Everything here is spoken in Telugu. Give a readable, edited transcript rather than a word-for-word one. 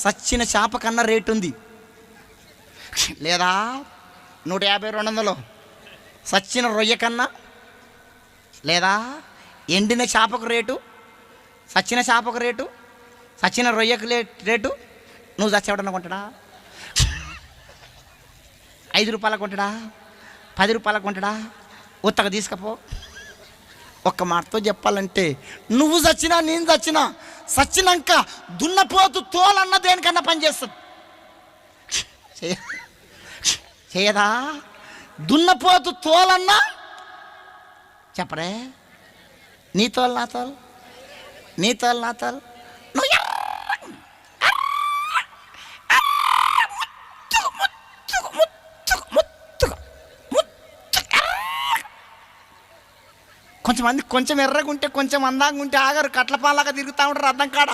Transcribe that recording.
సచ్చిన చేప కన్నా రేటు ఉంది. లేదా 150, 200 సచ్చిన రొయ్య కన్నా, లేదా ఎండిన చేపకు రేటు, సచ్చిన చేపకు రేటు, సచ్చిన రొయ్యకు రేటు. నువ్వు చచ్చేవాడన్నా కొంటాడా? 5 రూపాయలకు కొంటాడా? 10 రూపాయలకు కొంటాడా? ఉత్తగా తీసుకపో. ఒక్క మాటతో చెప్పాలంటే, నువ్వు చచ్చినా నేను చచ్చినా, చచ్చినాక దున్నపోతు తోలన్న దేనికన్నా పనిచేస్తుంది. చేయదా? దున్నపోతు తోలన్నా చెప్పరే, నీ తోలు నా తోలు, నీ తోలు నా తోలు. నువ్వు కొంచెమంది కొంచెం ఎర్రగా ఉంటే, కొంచెం అందంగా ఉంటే ఆగారు, కట్లపాలాగా తిరుగుతూ ఉంటారు అర్థం కాడ.